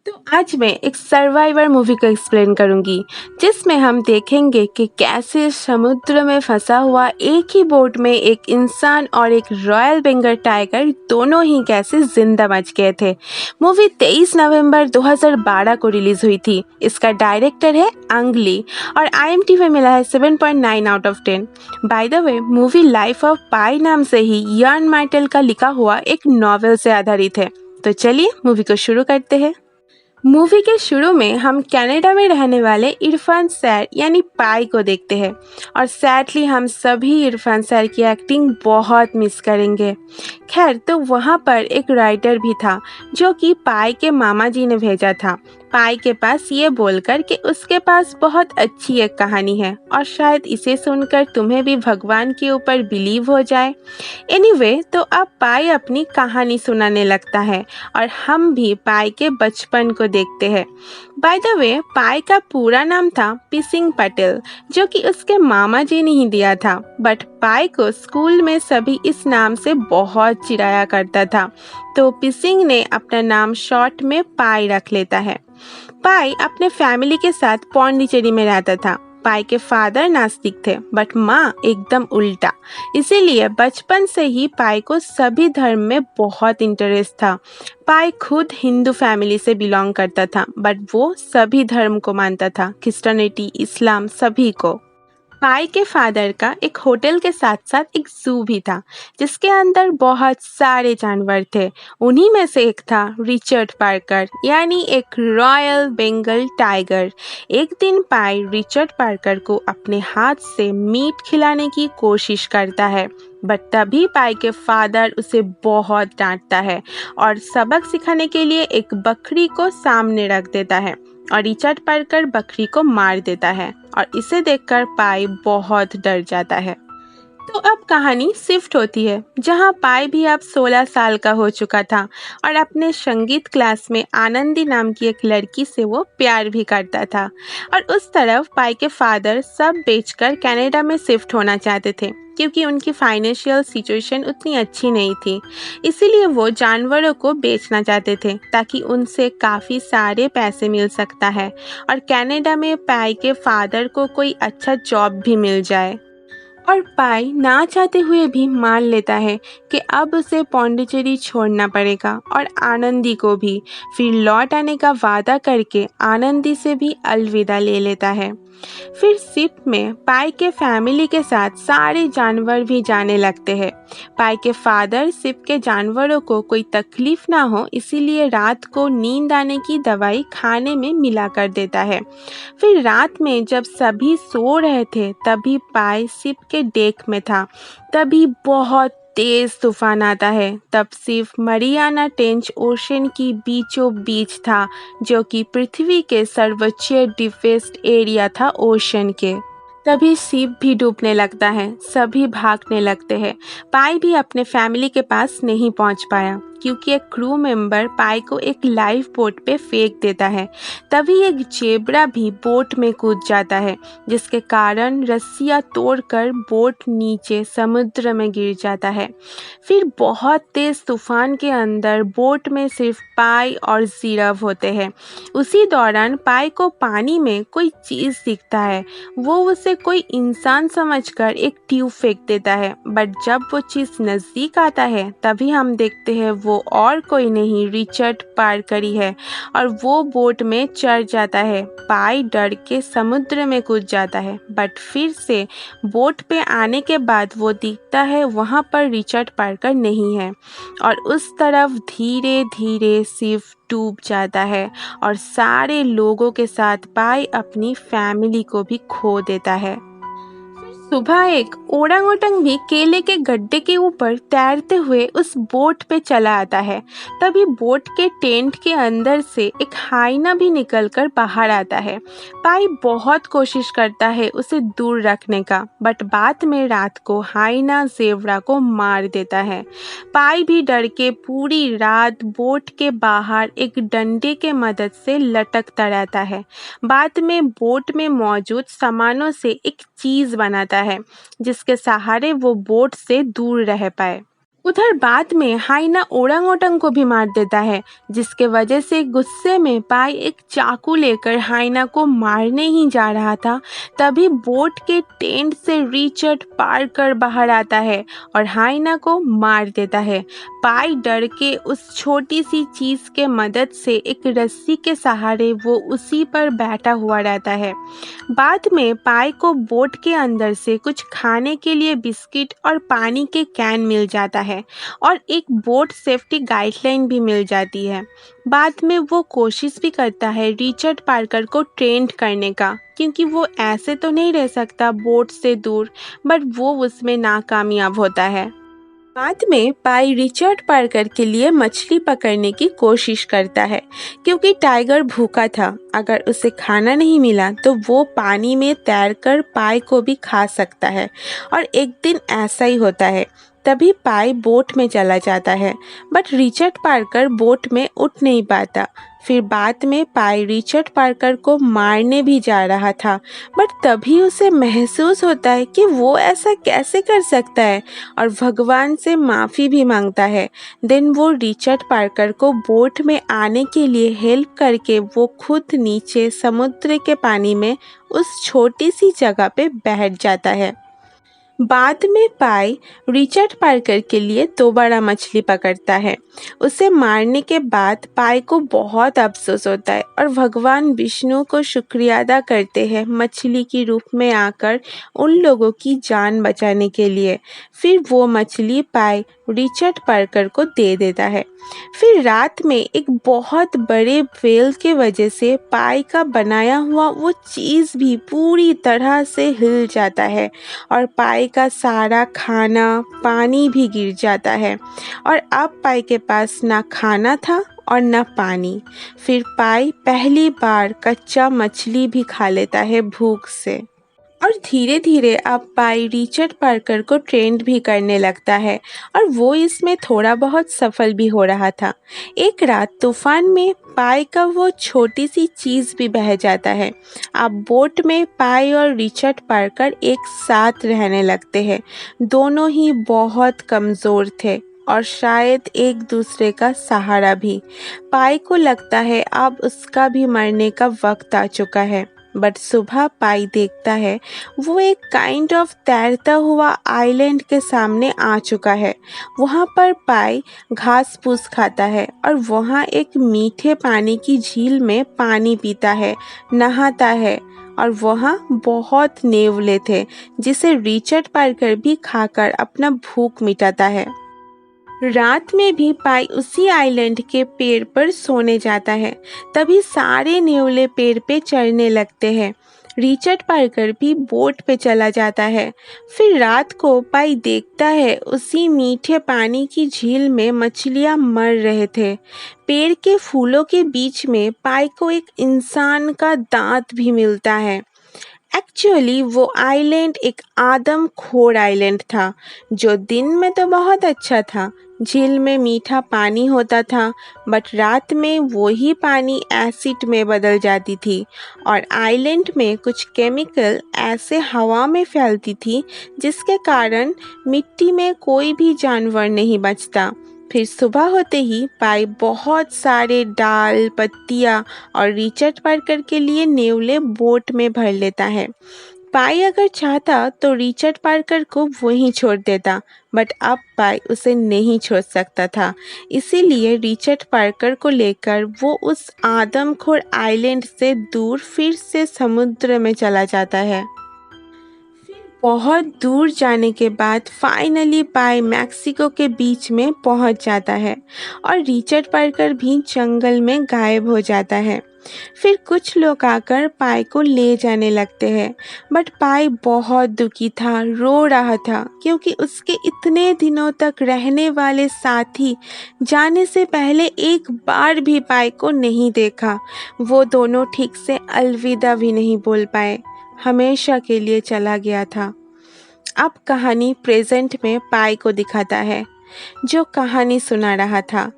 तो आज मैं एक सर्वाइवर मूवी को एक्सप्लेन करूंगी जिसमें हम देखेंगे कि कैसे समुद्र में फंसा हुआ एक ही बोट में एक इंसान और एक रॉयल बंगाल टाइगर दोनों ही कैसे जिंदा बच गए थे। मूवी 23 नवंबर 2012 को रिलीज हुई थी। इसका डायरेक्टर है अंग ली और IMDb में मिला है 7.9 out of 10। By the way movie Life of Pi नाम से ही यान मार्टेल का लिखा हुआ एक नॉवेल से आधारित है। तो चलिए मूवी को शुरू करते हैं। मूवी के शुरू में हम कनाडा में रहने वाले इरफान सैर यानी पाई को देखते हैं और सैडली हम सभी इरफान सैर की एक्टिंग बहुत मिस करेंगे। खैर तो वहाँ पर एक राइटर भी था जो कि पाई के मामा जी ने भेजा था पाई के पास ये बोलकर कि उसके पास बहुत अच्छी एक कहानी है और शायद इसे सुनकर तुम्हें भी भगवान के ऊपर बिलीव हो जाए। एनीवे तो अब पाई अपनी कहानी सुनाने लगता है और हम भी पाई के बचपन को देखते हैं। बाय द वे पाई का पूरा नाम था पिसिंग पटेल जो कि उसके मामा जी ने ही दिया था, बट पाई को स्कूल में सभी इस नाम से बहुत चिढ़ाया करता था, तो पिसिंग ने अपना नाम शॉर्ट में पाई रख लेता है। पाई अपने फैमिली के साथ पौंडीचेरी में रहता था। पाई के फादर नास्तिक थे बट माँ एकदम उल्टा, इसीलिए बचपन से ही पाई को सभी धर्म में बहुत इंटरेस्ट था। पाई खुद हिंदू फैमिली से बिलोंग करता था बट वो सभी धर्म को मानता था, क्रिश्चियनिटी, इस्लाम, सभी को। पाई के फादर का एक होटल के साथ साथ एक जू भी था जिसके अंदर बहुत सारे जानवर थे। उन्हीं में से एक था रिचर्ड पार्कर यानी एक रॉयल बंगाल टाइगर। एक दिन पाई रिचर्ड पार्कर को अपने हाथ से मीट खिलाने की कोशिश करता है, बट तभी पाई के फादर उसे बहुत डांटता है और सबक सिखाने के लिए एक बकरी को सामने रख देता है और रिचर्ड पार्कर बकरी को मार देता है और इसे देखकर पाई बहुत डर जाता है। तो अब कहानी शिफ्ट होती है जहां पाई भी अब 16 साल का हो चुका था और अपने संगीत क्लास में आनंदी नाम की एक लड़की से वो प्यार भी करता था। और उस तरफ पाई के फादर सब बेचकर कनाडा में शिफ्ट होना चाहते थे क्योंकि उनकी फाइनेंशियल सिचुएशन उतनी अच्छी नहीं थी, इसीलिए वो जानवरों को बेचना चाहते थे ताकि उनसे काफ़ी सारे पैसे मिल सकता है और कनाडा में पाई के फादर को कोई अच्छा जॉब भी मिल जाए। और पाई ना चाहते हुए भी मान लेता है कि अब उसे पौंडीचेरी छोड़ना पड़ेगा और आनंदी को भी। फिर लौट आने का वादा करके आनंदी से भी अलविदा ले लेता है। फिर शिप में पाई के फैमिली के साथ सारे जानवर भी जाने लगते हैं। पाई के फादर शिप के जानवरों को कोई तकलीफ ना हो इसीलिए रात को नींद आने की दवाई खाने में मिला कर देता है। फिर रात में जब सभी सो रहे थे तभी पाई शिप के डेक में था। तभी बहुत तेज तूफान आता है। तब सिर्फ मरियाना ट्रेंच ओशन की बीचों बीच था जो कि पृथ्वी के सर्वोच्च डीपेस्ट एरिया था ओशन के। तभी शिप भी डूबने लगता है, सभी भागने लगते हैं। पाई भी अपने फैमिली के पास नहीं पहुंच पाया क्योंकि एक क्रू मेंबर पाई को एक लाइफ बोट पे फेंक देता है। तभी एक जेब्रा भी बोट में कूद जाता है जिसके कारण रस्सियाँ तोड़कर बोट नीचे समुद्र में गिर जाता है। फिर बहुत तेज तूफान के अंदर बोट में सिर्फ पाई और जीरव होते हैं। उसी दौरान पाई को पानी में कोई चीज़ दिखता है। वो उसे कोई इंसान समझकर एक ट्यूब फेंक देता है, बट जब वो चीज़ नज़दीक आता है तभी हम देखते हैं वो और कोई नहीं रिचर्ड पार्कर ही है और वो बोट में चढ़ जाता है। पाई डर के समुद्र में कूद जाता है, बट फिर से बोट पे आने के बाद वो दिखता है वहाँ पर रिचर्ड पार्कर नहीं है और उस तरफ धीरे धीरे सिर्फ डूब जाता है और सारे लोगों के साथ पाई अपनी फैमिली को भी खो देता है। सुबह एक ओरांगोटंग भी केले के गड्ढे के ऊपर तैरते हुए उस बोट पे चला आता है। तभी बोट के टेंट के अंदर से एक हाइना भी निकलकर बाहर आता है। पाई बहुत कोशिश करता है उसे दूर रखने का, बट बाद में रात को हाइना जेब्रा को मार देता है। पाई भी डर के पूरी रात बोट के बाहर एक डंडे के मदद से लटकता रहता है। बाद में बोट में मौजूद सामानों से एक चीज बनाता है जिसके सहारे वो बोट से दूर रह पाए। उधर बाद में हाइना ओरांग को भी मार देता है, जिसके वजह से गुस्से में पाई एक चाकू लेकर हाइना को मारने ही जा रहा था। तभी बोट के टेंट से रिचर्ड पार्कर बाहर आता है और हाइना को मार देता है। पाई डर के उस छोटी सी चीज के मदद से एक रस्सी के सहारे वो उसी पर बैठा हुआ रहता है। बाद में पाई को बोट के अंदर से कुछ खाने के लिए बिस्किट और पानी के कैन मिल जाता है और एक बोट सेफ्टी गाइडलाइन भी मिल जाती है। बाद में वो कोशिश भी करता है रिचर्ड पार्कर को ट्रेंड करने का, क्योंकि वो ऐसे तो नहीं रह सकता बोट से दूर, बट वो उसमें नाकामयाब होता है। बाद में पाई रिचर्ड पार्कर के लिए मछली पकड़ने की कोशिश करता है, क्योंकि टाइगर भूखा था। अगर उसे खाना नहीं मिला तो वो पानी में तैरकर पाई को भी खा सकता है, और एक दिन ऐसा ही होता है। तभी पाई बोट में चला जाता है, बट रिचर्ड पार्कर बोट में उठ नहीं पाता। फिर बाद में पाई रिचर्ड पार्कर को मारने भी जा रहा था, बट तभी उसे महसूस होता है कि वो ऐसा कैसे कर सकता है, और भगवान से माफ़ी भी मांगता है। देन वो रिचर्ड पार्कर को बोट में आने के लिए हेल्प करके वो खुद नीचे समुद्र के पानी में उस छोटी सी जगह पे बैठ जाता है। बाद में पाई रिचर्ड पार्कर के लिए दोबारा मछली पकड़ता है। उसे मारने के बाद पाई को बहुत अफसोस होता है और भगवान विष्णु को शुक्रिया अदा करते हैं मछली की रूप में आकर उन लोगों की जान बचाने के लिए। फिर वो मछली पाई रिचर्ड पार्कर को दे देता है। फिर रात में एक बहुत बड़े व्हेल के वजह से पाई का बनाया हुआ वो चीज़ भी पूरी तरह से हिल जाता है और पाई का सारा खाना पानी भी गिर जाता है, और अब पाई के पास ना खाना था और ना पानी। फिर पाई पहली बार कच्चा मछली भी खा लेता है भूख से, और धीरे धीरे अब पाई रिचर्ड पार्कर को ट्रेंड भी करने लगता है, और वो इसमें थोड़ा बहुत सफल भी हो रहा था। एक रात तूफान में पाई का वो छोटी सी चीज़ भी बह जाता है। अब बोट में पाई और रिचर्ड पार्कर एक साथ रहने लगते हैं। दोनों ही बहुत कमज़ोर थे और शायद एक दूसरे का सहारा भी। पाई को लगता है अब उसका भी मरने का वक्त आ चुका है, बट सुबह पाई देखता है वो एक काइंड ऑफ तैरता हुआ आइलैंड के सामने आ चुका है। वहाँ पर पाई घास फूस खाता है और वहाँ एक मीठे पानी की झील में पानी पीता है, नहाता है, और वहाँ बहुत नेवले थे जिसे रिचर्ड पार्कर भी खाकर अपना भूख मिटाता है। रात में भी पाई उसी आइलैंड के पेड़ पर सोने जाता है। तभी सारे नेवले पेड़ पे चढ़ने लगते हैं। रिचर्ड पार्कर भी बोट पे चला जाता है। फिर रात को पाई देखता है उसी मीठे पानी की झील में मछलियां मर रहे थे। पेड़ के फूलों के बीच में पाई को एक इंसान का दांत भी मिलता है। एक्चुअली वो आइलैंड एक आदमखोर आइलैंड था, जो दिन में तो बहुत अच्छा था। झील में मीठा पानी होता था, बट रात में वही पानी एसिड में बदल जाती थी, और आइलैंड में कुछ केमिकल ऐसे हवा में फैलती थी जिसके कारण मिट्टी में कोई भी जानवर नहीं बचता। फिर सुबह होते ही पाई बहुत सारे डाल पत्तियाँ और रिचर्ड पार्कर के लिए नेवले बोट में भर लेता है। पाई अगर चाहता तो रिचर्ड पार्कर को वहीं छोड़ देता, बट अब पाई उसे नहीं छोड़ सकता था। इसीलिए रिचर्ड पार्कर को लेकर वो उस आदमखोर आइलैंड से दूर फिर से समुद्र में चला जाता है। बहुत दूर जाने के बाद फाइनली पाई मैक्सिको के बीच में पहुंच जाता है, और रिचर्ड पार्कर भी जंगल में गायब हो जाता है। फिर कुछ लोग आकर पाई को ले जाने लगते हैं, बट पाई बहुत दुखी था, रो रहा था, क्योंकि उसके इतने दिनों तक रहने वाले साथी जाने से पहले एक बार भी पाई को नहीं देखा। वो दोनों ठीक से अलविदा भी नहीं बोल पाए, हमेशा के लिए चला गया था। अब कहानी प्रेजेंट में पाई को दिखाता है, जो कहानी सुना रहा था।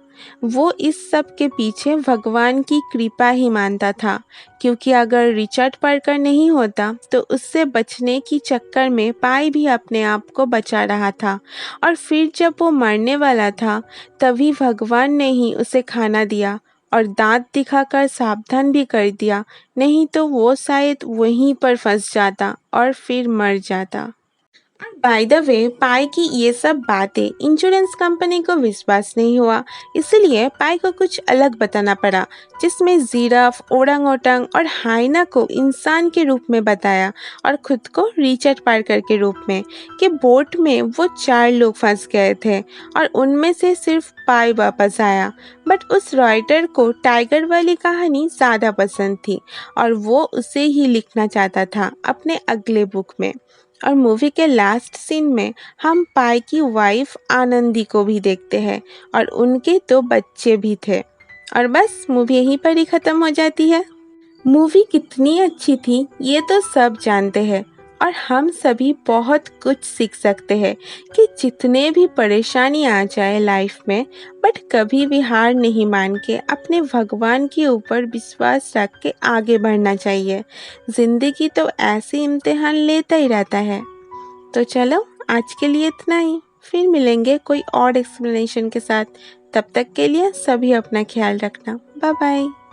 वो इस सब के पीछे भगवान की कृपा ही मानता था, क्योंकि अगर रिचर्ड पार्कर नहीं होता तो उससे बचने की चक्कर में पाई भी अपने आप को बचा रहा था। और फिर जब वो मरने वाला था तभी भगवान ने ही उसे खाना दिया और दांत दिखाकर सावधान भी कर दिया, नहीं तो वो शायद वहीं पर फंस जाता और फिर मर जाता। बाय द वे, पाई की ये सब बातें इंश्योरेंस कंपनी को विश्वास नहीं हुआ, इसलिए पाई को कुछ अलग बताना पड़ा, जिसमें जिराफ, ओरंगओटंग और हाइना को इंसान के रूप में बताया और खुद को रिचर्ड पार्कर के रूप में, कि बोट में वो 4 लोग फंस गए थे और उनमें से सिर्फ पाई वापस आया। बट उस राइटर को टाइगर वाली कहानी ज़्यादा पसंद थी और वो उसे ही लिखना चाहता था अपने अगले बुक में। और मूवी के लास्ट सीन में हम पाई की वाइफ आनंदी को भी देखते हैं और उनके 2 बच्चे भी थे। और बस मूवी यहीं पर ही ख़त्म हो जाती है। मूवी कितनी अच्छी थी ये तो सब जानते हैं, और हम सभी बहुत कुछ सीख सकते हैं कि जितने भी परेशानी आ जाए लाइफ में, बट कभी भी हार नहीं मान के अपने भगवान के ऊपर विश्वास रख के आगे बढ़ना चाहिए। ज़िंदगी तो ऐसे इम्तिहान लेता ही रहता है। तो चलो, आज के लिए इतना ही। फिर मिलेंगे कोई और एक्सप्लेनेशन के साथ। तब तक के लिए सभी अपना ख्याल रखना। Bye bye.